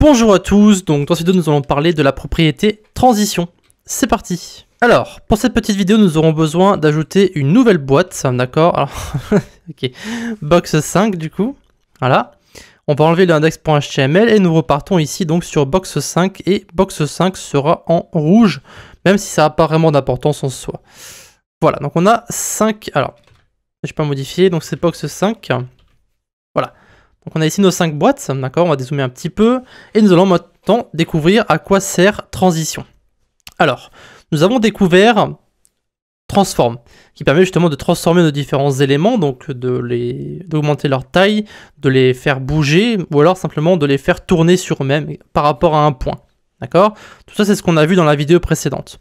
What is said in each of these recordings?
Bonjour à tous, donc dans cette vidéo nous allons parler de la propriété transition. C'est parti. Alors, pour cette petite vidéo nous aurons besoin d'ajouter une nouvelle boîte, d'accord. Alors, ok, box 5 du coup, voilà. On va enlever l'index.html et nous repartons ici donc sur box 5 et box 5 sera en rouge, même si ça n'a pas vraiment d'importance en soi. Voilà, donc on a 5, alors, je vais pas modifier, donc c'est box 5, voilà. Donc on a ici nos 5 boîtes, d'accord, on va dézoomer un petit peu, et nous allons maintenant découvrir à quoi sert transition. Alors, nous avons découvert transform, qui permet justement de transformer nos différents éléments, donc d'augmenter leur taille, de les faire bouger, ou alors simplement de les faire tourner sur eux-mêmes par rapport à un point, d'accord. Tout ça c'est ce qu'on a vu dans la vidéo précédente.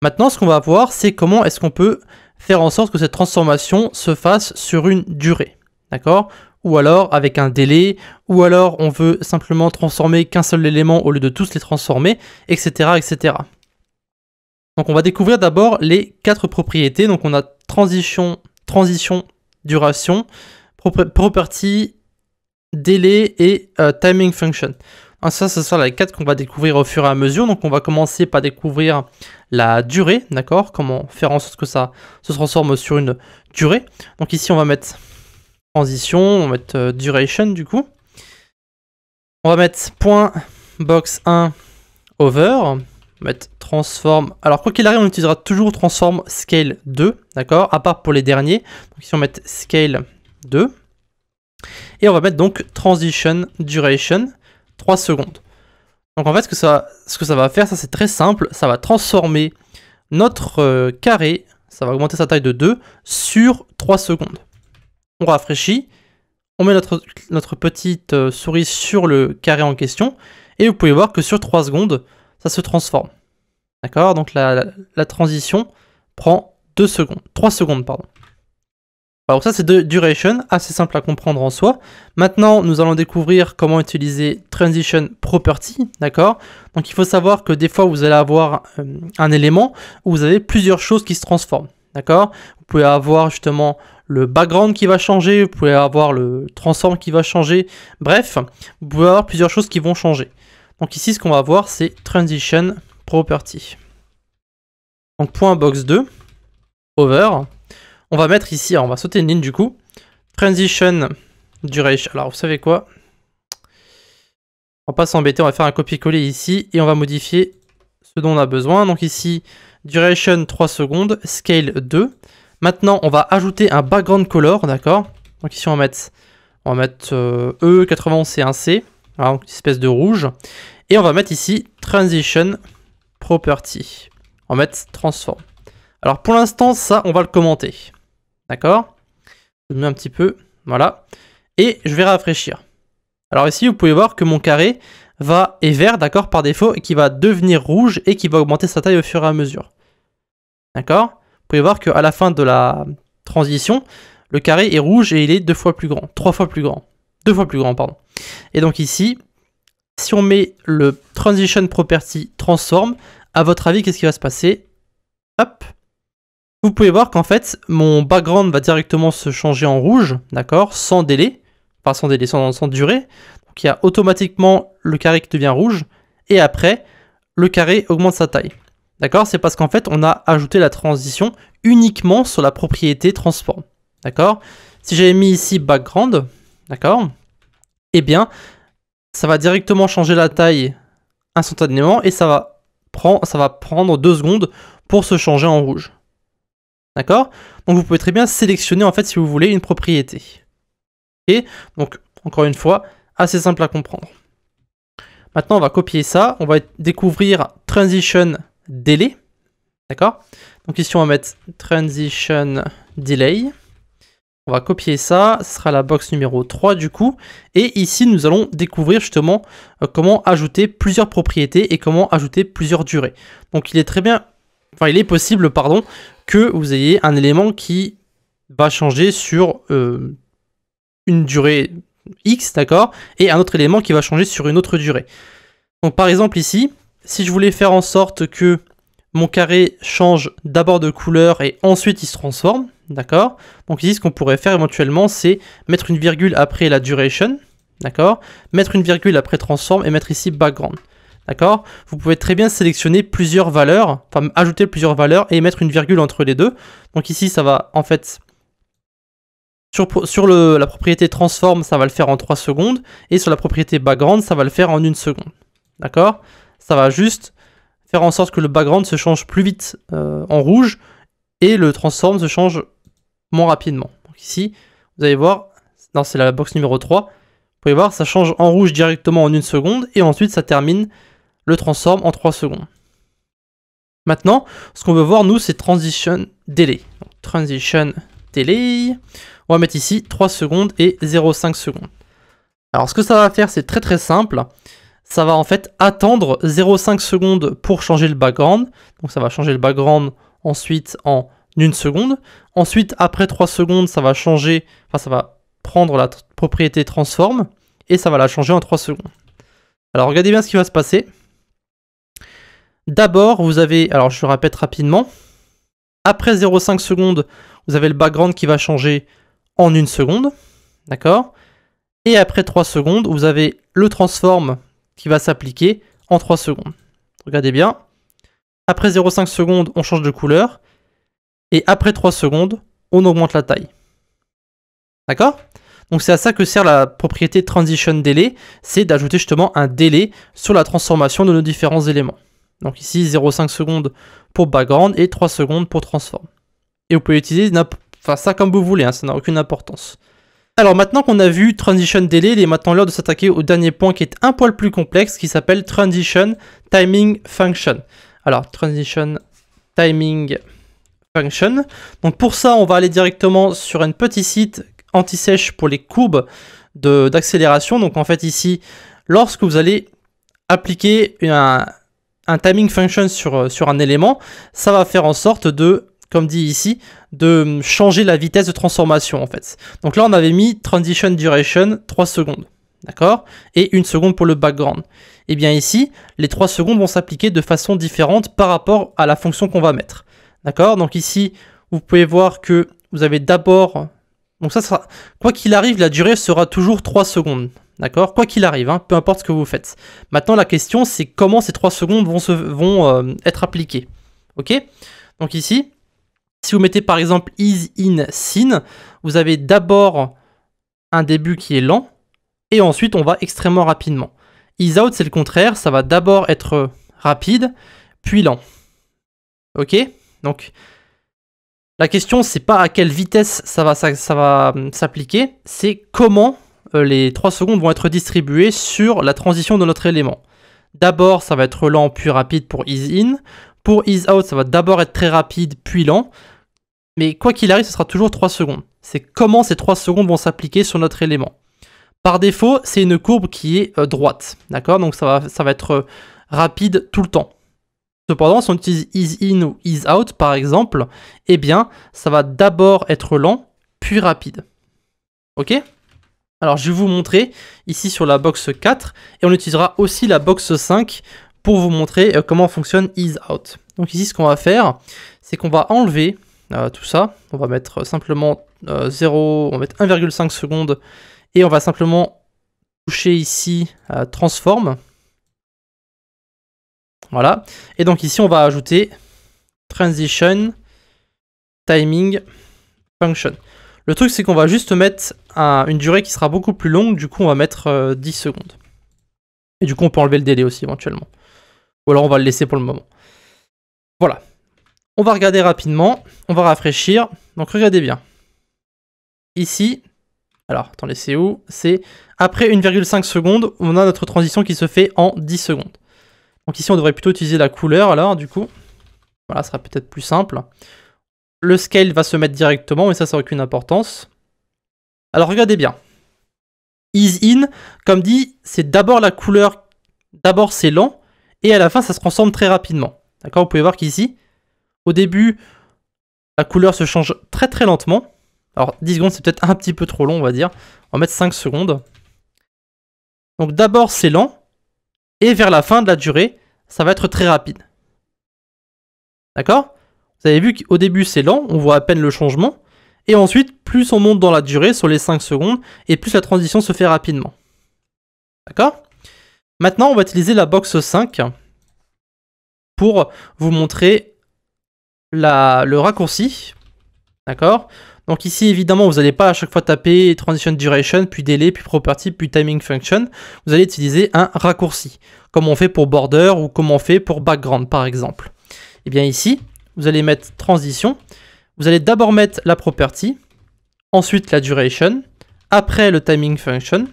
Maintenant ce qu'on va voir c'est comment est-ce qu'on peut faire en sorte que cette transformation se fasse sur une durée, d'accord, ou alors avec un délai, ou alors on veut simplement transformer qu'un seul élément au lieu de tous les transformer, etc. etc. Donc on va découvrir d'abord les 4 propriétés. Donc on a transition, duration, property, délai et timing function. Donc ça, ce sera les 4 qu'on va découvrir au fur et à mesure. Donc on va commencer par découvrir la durée, d'accord, comment faire en sorte que ça se transforme sur une durée. Donc ici on va mettre transition, on va mettre duration du coup. On va mettre point box 1 over, on va mettre transform. Alors quoi qu'il arrive, on utilisera toujours transform scale 2, d'accord, à part pour les derniers. Donc ici on va mettre scale 2. Et on va mettre donc transition duration 3 secondes. Donc en fait ce que ça va faire, ça c'est très simple, ça va transformer notre carré, ça va augmenter sa taille de 2 sur 3 secondes. On rafraîchit, on met notre petite souris sur le carré en question, et vous pouvez voir que sur 3 secondes, ça se transforme. D'accord? Donc la transition prend 2 secondes, 3 secondes, pardon. Alors ça c'est de duration, assez simple à comprendre en soi. Maintenant, nous allons découvrir comment utiliser transition property, d'accord? Donc il faut savoir que des fois, vous allez avoir un élément où vous avez plusieurs choses qui se transforment, d'accord? Vous pouvez avoir justement le background qui va changer, vous pouvez avoir le transform qui va changer, bref, vous pouvez avoir plusieurs choses qui vont changer. Donc ici, ce qu'on va voir, c'est transition property. Donc point box 2, over, on va mettre ici, alors on va sauter une ligne du coup, transition duration. Alors vous savez quoi, on va pas s'embêter, on va faire un copier-coller ici, et on va modifier ce dont on a besoin. Donc ici, duration 3 secondes, scale 2. Maintenant, on va ajouter un background color, d'accord? Donc ici, on va mettre E91 C1C, voilà, donc une espèce de rouge. Et on va mettre ici transition property. On va mettre transform. Alors pour l'instant, ça, on va le commenter, d'accord? Je mets un petit peu, voilà. Et je vais rafraîchir. Alors ici, vous pouvez voir que mon carré est vert, d'accord, par défaut, et qui va devenir rouge et qui va augmenter sa taille au fur et à mesure. D'accord? Vous pouvez voir qu'à la fin de la transition, le carré est rouge et il est 2 fois plus grand, 3 fois plus grand, 2 fois plus grand, pardon. Et donc ici, si on met le transition property transform, à votre avis, qu'est-ce qui va se passer? Hop. Vous pouvez voir qu'en fait, mon background va directement se changer en rouge, d'accord, sans délai, enfin sans délai, sans durée. Donc il y a automatiquement le carré qui devient rouge, et après, le carré augmente sa taille. D'accord? C'est parce qu'en fait, on a ajouté la transition uniquement sur la propriété transform. D'accord? Si j'avais mis ici background, d'accord? Eh bien, ça va directement changer la taille instantanément et ça va prendre 2 secondes pour se changer en rouge. D'accord? Donc vous pouvez très bien sélectionner en fait si vous voulez une propriété. Ok? Donc encore une fois, assez simple à comprendre. Maintenant, on va copier ça. On va découvrir transition delay, d'accord? Donc ici on va mettre transition delay, on va copier ça, ce sera la box numéro 3 du coup, et ici nous allons découvrir justement comment ajouter plusieurs propriétés et comment ajouter plusieurs durées. Donc il est possible, pardon, que vous ayez un élément qui va changer sur une durée X, d'accord, et un autre élément qui va changer sur une autre durée. Donc par exemple ici, si je voulais faire en sorte que mon carré change d'abord de couleur et ensuite il se transforme, d'accord? Donc ici, ce qu'on pourrait faire éventuellement, c'est mettre une virgule après la duration, d'accord? Mettre une virgule après transform et mettre ici background, d'accord? Vous pouvez très bien sélectionner plusieurs valeurs, enfin ajouter plusieurs valeurs et mettre une virgule entre les deux. Donc ici, ça va en fait, sur la propriété transform, ça va le faire en 3 secondes, et sur la propriété background, ça va le faire en 1 seconde, d'accord? Ça va juste faire en sorte que le background se change plus vite en rouge, et le transform se change moins rapidement. Donc ici, vous allez voir, non, c'est la box numéro 3, vous pouvez voir, ça change en rouge directement en 1 seconde, et ensuite ça termine le transform en 3 secondes. Maintenant, ce qu'on veut voir, nous, c'est transition delay. Donc, transition delay, on va mettre ici 3 secondes et 0,5 secondes. Alors, ce que ça va faire, c'est très très simple. Ça va en fait attendre 0,5 secondes pour changer le background. Donc, ça va changer le background ensuite en 1 seconde. Ensuite, après 3 secondes, ça va changer, enfin, ça va prendre la propriété transform et ça va la changer en 3 secondes. Alors, regardez bien ce qui va se passer. D'abord, vous avez, alors je répète rapidement, après 0,5 secondes, vous avez le background qui va changer en 1 seconde, d'accord? Et après 3 secondes, vous avez le transform qui va s'appliquer en 3 secondes. Regardez bien, après 0,5 secondes, on change de couleur, et après 3 secondes, on augmente la taille. D'accord? Donc c'est à ça que sert la propriété transition delay, c'est d'ajouter justement un délai sur la transformation de nos différents éléments. Donc ici 0,5 secondes pour background et 3 secondes pour transform. Et vous pouvez utiliser ça comme vous voulez, hein, ça n'a aucune importance. Alors maintenant qu'on a vu transition delay, il est maintenant l'heure de s'attaquer au dernier point qui est un poil plus complexe, qui s'appelle transition timing function. Alors transition timing function. Donc pour ça, on va aller directement sur un petit site anti-sèche pour les courbes d'accélération. Donc en fait ici, lorsque vous allez appliquer un timing function sur un élément, ça va faire en sorte de, comme dit ici, de changer la vitesse de transformation en fait. Donc là on avait mis transition duration 3 secondes, d'accord? Et 1 seconde pour le background. Et bien ici, les 3 secondes vont s'appliquer de façon différente par rapport à la fonction qu'on va mettre. D'accord? Donc ici, vous pouvez voir que vous avez d'abord, donc ça sera, quoi qu'il arrive, la durée sera toujours 3 secondes. D'accord? Quoi qu'il arrive, hein, peu importe ce que vous faites. Maintenant, la question, c'est comment ces 3 secondes vont être appliquées. Ok? Donc ici, si vous mettez par exemple is in sin, vous avez d'abord un début qui est lent, et ensuite on va extrêmement rapidement. Is out, c'est le contraire, ça va d'abord être rapide, puis lent. Ok? Donc, la question, c'est pas à quelle vitesse ça va s'appliquer, c'est comment les 3 secondes vont être distribuées sur la transition de notre élément. D'abord, ça va être lent, puis rapide pour is in. Pour is out, ça va d'abord être très rapide, puis lent. Mais quoi qu'il arrive, ce sera toujours 3 secondes. C'est comment ces 3 secondes vont s'appliquer sur notre élément. Par défaut, c'est une courbe qui est droite. D'accord? Donc ça va être rapide tout le temps. Cependant, si on utilise is in ou is out, par exemple, eh bien, ça va d'abord être lent, puis rapide. Ok? Alors, je vais vous montrer ici sur la box 4, et on utilisera aussi la box 5 pour vous montrer comment fonctionne is out. Donc ici, ce qu'on va faire, c'est qu'on va enlever tout ça. On va mettre simplement 0, on va mettre 1,5 secondes, et on va simplement toucher ici transform. Voilà. Et donc ici, on va ajouter transition timing function. Le truc, c'est qu'on va juste mettre une durée qui sera beaucoup plus longue. Du coup, on va mettre 10 secondes. Et du coup, on peut enlever le délai aussi éventuellement. Ou alors, on va le laisser pour le moment. Voilà. On va regarder rapidement. On va rafraîchir. Donc, regardez bien. Ici, alors, attendez, c'est où? C'est après 1,5 secondes, on a notre transition qui se fait en 10 secondes. Donc ici, on devrait plutôt utiliser la couleur, alors, du coup. Voilà, ça sera peut-être plus simple. Le scale va se mettre directement, mais ça n'a aucune importance. Alors, regardez bien. Is in, comme dit, c'est d'abord la couleur, d'abord c'est lent, et à la fin, ça se transforme très rapidement. D'accord? Vous pouvez voir qu'ici, au début, la couleur se change très très lentement. Alors, 10 secondes, c'est peut-être un petit peu trop long, on va dire. On va mettre 5 secondes. Donc, d'abord, c'est lent. Et vers la fin de la durée, ça va être très rapide. D'accord? Vous avez vu qu'au début, c'est lent. On voit à peine le changement. Et ensuite, plus on monte dans la durée, sur les 5 secondes, et plus la transition se fait rapidement. D'accord? Maintenant, on va utiliser la box 5 pour vous montrer le raccourci. D'accord? Donc ici, évidemment, vous n'allez pas à chaque fois taper Transition Duration, puis Delay, puis Property, puis Timing Function. Vous allez utiliser un raccourci, comme on fait pour Border ou comme on fait pour Background, par exemple. Et bien ici, vous allez mettre Transition. Vous allez d'abord mettre la Property, ensuite la Duration, après le Timing Function,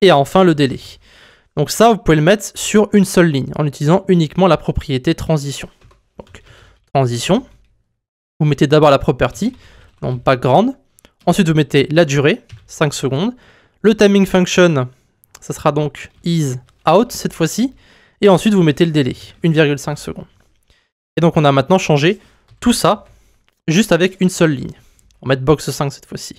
et enfin le Delay. Donc ça, vous pouvez le mettre sur une seule ligne, en utilisant uniquement la propriété Transition. Donc, Transition, vous mettez d'abord la Property, donc background. Ensuite, vous mettez la durée, 5 secondes. Le timing function, ça sera donc is out cette fois-ci. Et ensuite, vous mettez le délai, 1,5 secondes. Et donc, on a maintenant changé tout ça juste avec une seule ligne. On va mettre box 5 cette fois-ci.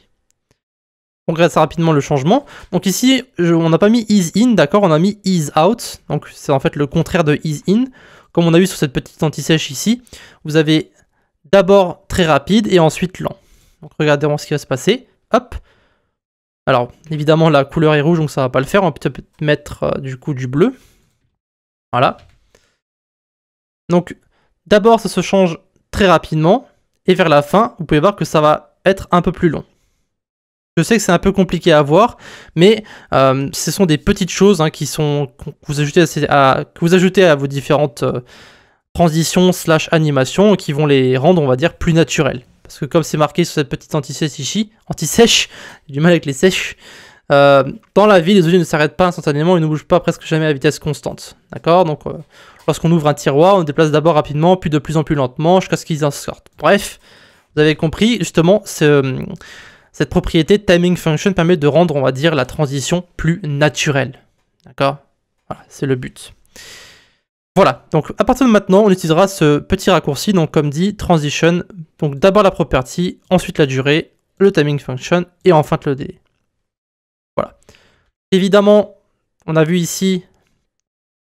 On regarde ça rapidement le changement. Donc ici, on n'a pas mis is in, d'accord, on a mis is out. Donc c'est en fait le contraire de is in. Comme on a vu sur cette petite anti-sèche ici, vous avez d'abord très rapide et ensuite lent. Donc regardez ce qui va se passer. Hop. Alors évidemment la couleur est rouge donc ça va pas le faire. On va peut-être mettre du coup du bleu. Voilà. Donc d'abord ça se change très rapidement et vers la fin vous pouvez voir que ça va être un peu plus long. Je sais que c'est un peu compliqué à voir, mais ce sont des petites choses hein, que vous ajoutez à vos différentes transitions / animations qui vont les rendre, on va dire, plus naturelles. Parce que comme c'est marqué sur cette petite anti-sèche, j'ai du mal avec les sèches, dans la vie, les objets ne s'arrêtent pas instantanément et ne bougent pas presque jamais à vitesse constante. D'accord? Donc, lorsqu'on ouvre un tiroir, on déplace d'abord rapidement, puis de plus en plus lentement, jusqu'à ce qu'ils en sortent. Bref, vous avez compris, justement, cette propriété Timing Function permet de rendre, on va dire, la transition plus naturelle. D'accord? Voilà, c'est le but. Voilà, donc à partir de maintenant, on utilisera ce petit raccourci, donc comme dit, Transition, donc d'abord la property, ensuite la durée, le Timing Function, et enfin le délai. Voilà. Évidemment, on a vu ici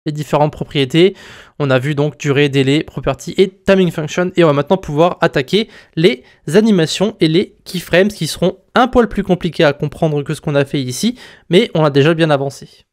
les différentes propriétés. On a vu donc durée, délai, property et timing function. Et on va maintenant pouvoir attaquer les animations et les keyframes qui seront un poil plus compliqués à comprendre que ce qu'on a fait ici. Mais on a déjà bien avancé.